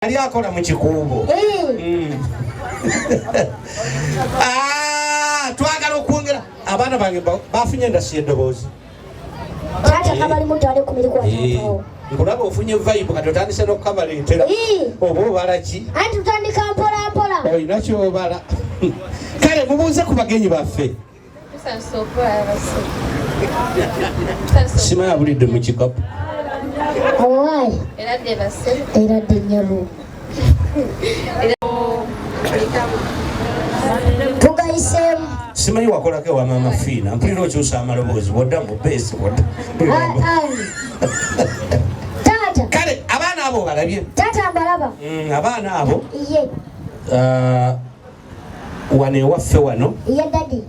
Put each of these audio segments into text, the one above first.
Ali akola mu kikuubo. Twagala okwongera abaana bange bafunye endasi y'eddoboozi. Taata kabali muntu ali ku miriko atawo. Nkulaba ofunye vibe kati otandise n'okukabaleetera. Oba obala ki? Anti tutandika mpola mpola. Olina ky'obala. Kale mubuuze ku bagenyi baffe. Sima yabulidde mu kikapu. Awai. Eradde basse. Eradde nnyabo. Tugayiseemu. Simanyi wakolako ewa maama Fiina. Mpulira okyusa amaloboozi bwodda mu beesi bwodda. Taata. Kale abaana abo balabye. Taata mbalaba. Abaana abo. Ye. Wano ewaffe wano. Ye dadi.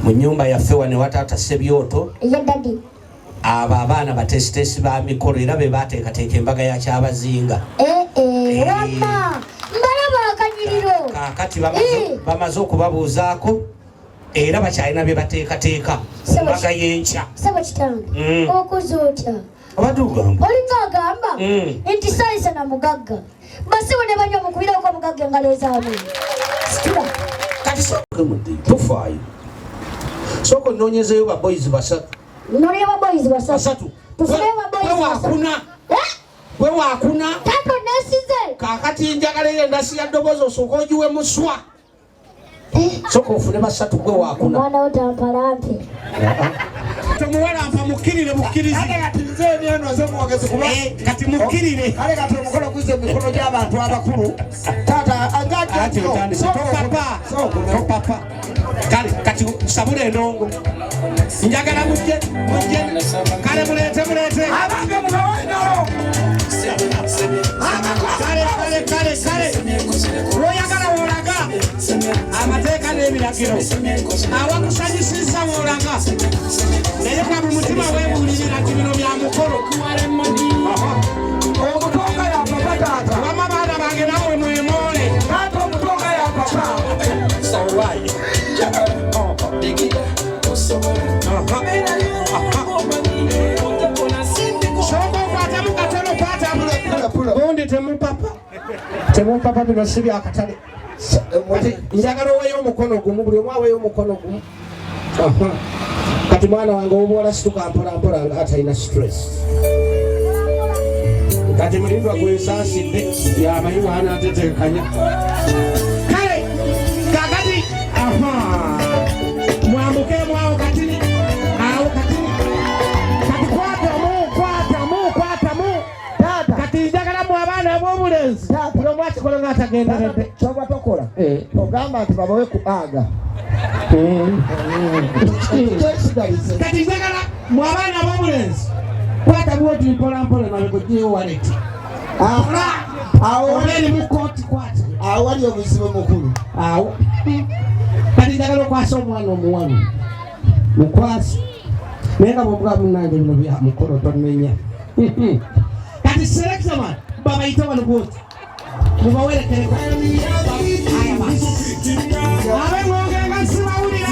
Mu nnyumba yaffe wano ewa taata Ssebyoto. Ye dadi. Abo abaana batesitesi ba mikolo era be baateekateeka embaga ya Kyabazinga. Wamma. Mbalaba akanyiriro. Kaakati bamaze okubabuuzaako era bakyalina bye bateekateeka embaga y'enkya. Saba kitange. Okoze otya? Abadde ogamba. Olinga agamba nti Saalisa na mugagga. Basibo ne banywa mukubirako omugagga engalo ezaamu. Situla. Kati sooke mudde tofaayo. Sooka onnoonyezeeyo ba boys basatu. Noleba boys basatu. Tufuleba boys wakuna. Gwe wakuna. Tato nesize. Kaakati njagala endasi ya ddoboozi osooka ogiwe muswa. Sooka ofune basatu gwe wakuna. Mwana otampalampe. Tomuwalampa mukkirire bukkirizi. Ate kati nze eno nze mwogezi kuba. Kati mukkirire. Kale kati omukolo guzze mu mikono gy'abantu abakulu. Taata angajja. Ate otandise. Topapa. Topapa. Kati sabula endongo. Njagala mujje. Kale muleete. Abange mubawainalo. Kale. Lw'oyagala w'olaga. Amateeka n'ebiragiro. Awakusanyusizza w'olaga. Naye kwa mu mutima weebuulirira nti bino bya mukolo. Omutonga ya papa taata. Wamma baana bange nawe mwemoole. Taata omutonga ya papa. Gundi temupapa bino si byakatale. Njagala oweeyo omukono gumu buli omu aweeyo omukono gumu. Kati mwana wange obuola situka mpolampola nga atalina stress. Kati mulindwa gwesaasidde yamanyi mwana ateteekanya. Kale kakati mwambukeemu awo katini. Kati kwatamu. Kati njagala mu abaana ab'obulenzi. Buli omu akikola ng'atagenderedde. Kyoba tokola. Ogamba nti babawe ku aga. Kati njagala mu abaana ab'obulenzi. Kwata bwoti mpolampola mabega oggyeyo waleti. Awo oli mu kooti kwata. Awo wali obuzibu mukulu. Awo. Kati njagala okwasa omwana omuwala. Mukwasi. Naye nga bw'obuga munnange bino bya mukolo tonnenya. Kati selekta man babayita wano bwoti. Mubawerekereko. Abe mwongenga sibawulira.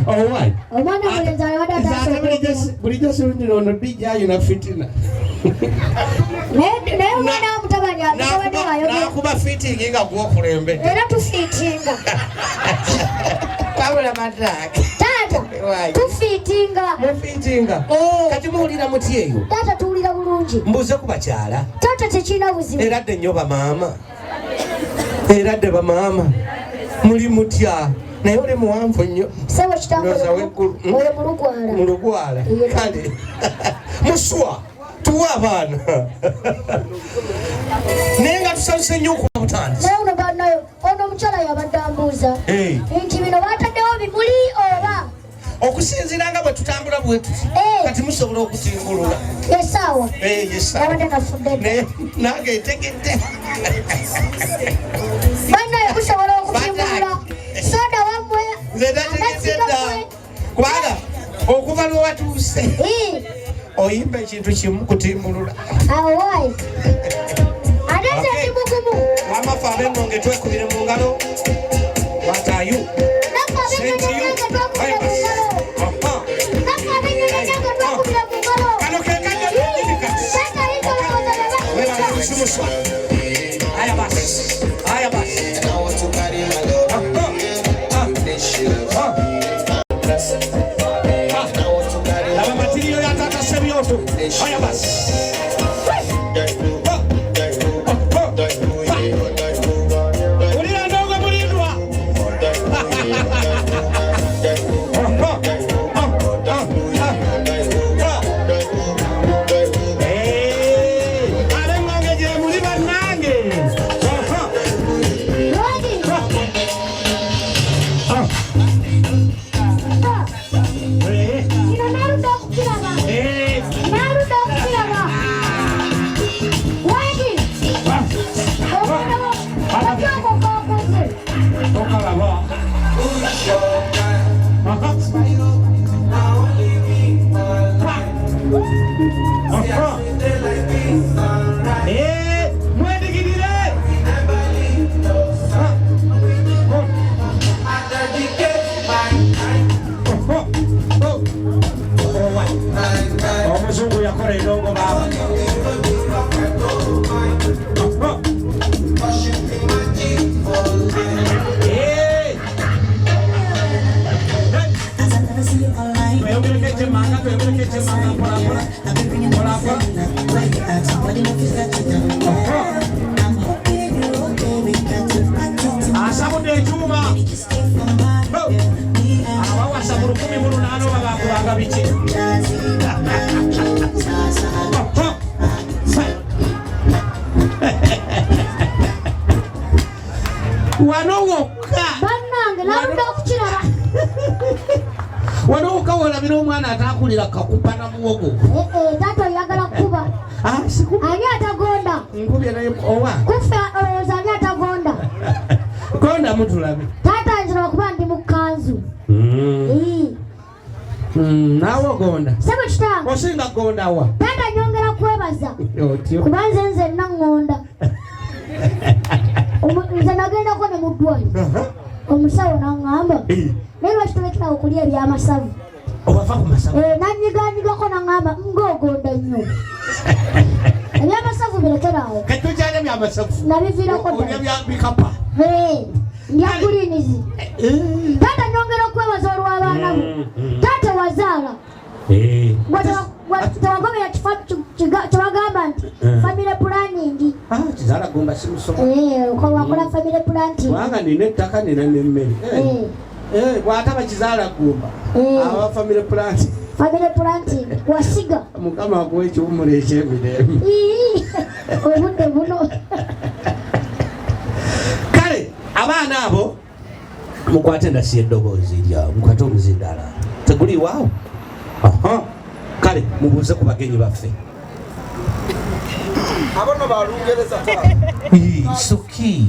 Alright. Omwana mulenzi aliwadde ataasa. Bulijjo sirungi ono bijja ayina fitina. Naye omwana wa mutabani atabadde wayogera. Nakuba fitingi nga gw'okulembedde. Era tufiitinga. Pawula Madraki. Taata tufiitinga. Mufiitinga. Kati muwulira muti eyo. Taata tuwulira bulungi. Mbuuze ku bakyala. Taata tekirina buzibu. Eradde nnyo bamaama. Eradde bamaama. Muli mutya. Naye oli muwanvu nnyo. Sebo kitango oyo mulugwala. Mulugwala. Kale. Muswa. Tuwa abaana. Naye nga tusanyuse nnyo okuba butandisi. Naye ono bannayo ono omukyala yabadde ambuuza nti bino baataddewo bimuli oba okusinziira nga bwe tutambula bwe tuti kati musobola okutingulula. Yesaawa. Yabadde nafudde. Naye nange etegedde. Bannayo musobola okutingulula. Soda wammwe. Nze nategedde dda. Kubanga okuva lwe watuuse oyimba ekintu kimu kutimbulula. Awai. Nafa abengonge twekubire mu ngalo. What are you? Same to you. Haya basi. Kano kekanya ndika. Wewe usimuswa. Haya basi. Haya basi. La material ya tata sebioto. Haya basi. Wanoka wala bino mwana atakulira kakupana muwogo. Tato yagala kuba. Siku. Ani atagonda. Ngubye naye owa. Kufa ozani atagonda. Gonda mutulabe. Tata njira kuba ndi mukanzu. Nawo gonda. Sebo kitanga. Osinga gonda wa. Tata nyongera kwebaza. Otyo. Kubanze nze nangonda. Nze nagenda ko ne mudwali. Omusawo nangamba. Lero kitolekera okulia ebyamasavu. Obava ku masavu. Nanyiganyiga ko nangamba ngogonda nnyo. Ebyamasavu birekerawo. Kati ojja byamasavu. Nabiviirako ddala. Olya byabikapa. Ndya gulinizi. Taata nyongera okwebaza olw'abaana bo. Taata wazaala. Tewagobera kyewagamba nti family planning. Kizaala gomba simusoma. Wakola family planning. Wanga nina ettaka nina n'emmere. Bw'ataba kizaala gomba. Aba family planting. Family planting. Wasiga. Mukama akuwa ekiwumula eky'emirembe. Obudde buno. Kale abaana abo mukwate endasi eddoboozi lyawe mukwate omuzindaala teguli waawo. Kale mubuuze ku bagenyi baffe. Abono balungereza Suki.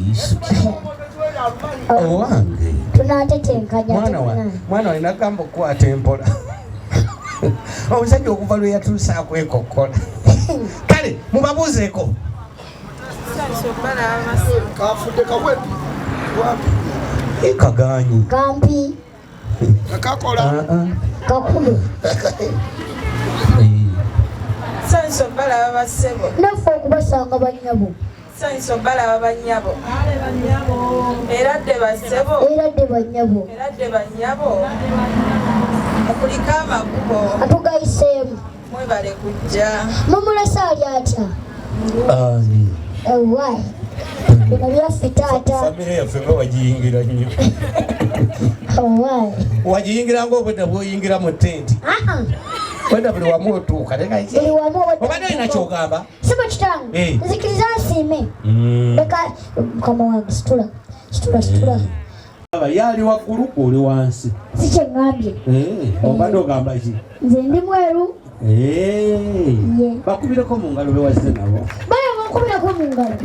Owange. Tunatetenkanya. Mwana we nagamba okukwata empola. Omusajja okuva lwe yatuusa akwekokkola. Kale mubabuuzeeko. Kafudde kawedde. Wapi? Kaganyi. Kampi. Kakola. Kakulu. Sanso balaba basebo. Nafe okubasanga bannyabo. Sanso balaba bannyabo. Era dde basebo. Era dde bannyabo. Era dde bannyabo. Okuliko amakubo. Atugayiseemu. Mwebale kujja. Mumulese ali atya? Ewaayi. Bino byaffe taata. Famire yaffe nga wagiyingira nnyo. Ewaayi. Wagiyingira ng'obwedda bw'oyingira mu tenti. Wenda buli wamu otuuka. Buli wamu obadde olina ky'ogamba? Sibo kitange. Nzikiriza nsiime. Leka mukama wange situla. Yali waggulu oli wansi. Si kye ŋŋambye. Obadde ogamba ki? Nze ndi mweru. Bakubireko mu ngalo bewazze nabo. Bale bankubireko mu ngalo.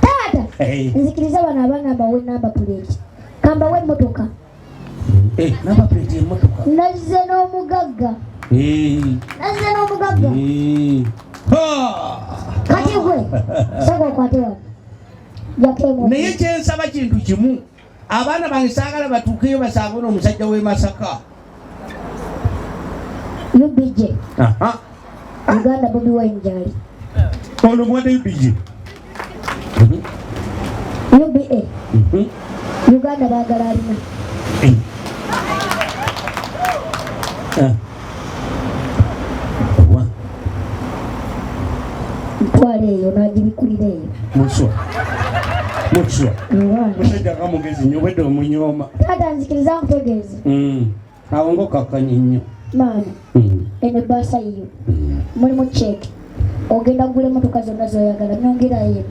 Taata. Nzikiriza bano abangamba we namba puleeti. Kamba we emmotoka. Namba puleeti emmotoka. Nazze n'omugagga. Kati gwe. Sooka okwate wano. yakemo naye kyensaba kintu kimu abaana bange saagala batuukeyo basanga n'omusajja w'e Masaka UBJ Uganda Bobi Wine jali ono mwade UBJ UBA Uganda bagala alina ntwaleeyo nagibikuliraeyo muswa musajja kamugezi nnyo wedde omunyooma taata nzikiriza nkutegeeze awo ngaokakkanya nnyo maama eno ebbaasa yiyo mulimu ceeke ogenda gula emotoka zonna zoyagala nyongerayo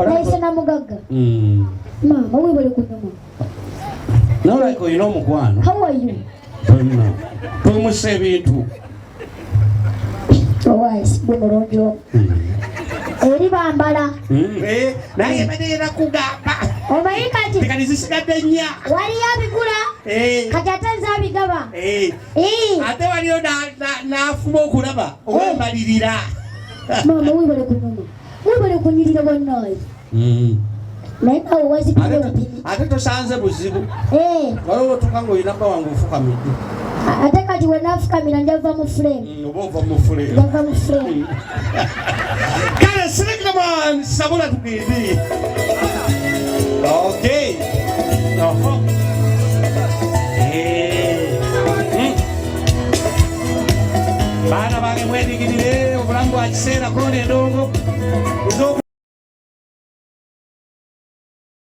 nayise namugagga maama webale kunyuma nolike olina omukwano how are you tumusa ebintu owise gwe mulungi omu eri bambala naye baneera kugamba omanyi kati kati zisigadde nnya waliyo abigula kati ate nzabigaba ate waliyo n'afuma okulaba owembalirira maama webale kunyuma webale kunyirira bonnaayi naye nawe wazipire obupimi ate tosanze buzibu waliwo otuka ng'olinaba wange ofukamidde ate kati wenafukamira njava mu frame oba ova mu fulero njava mu frame kale sirikiraman sabula tugende okay baana bange mwedigirire obulamu bwa kiseera konendongo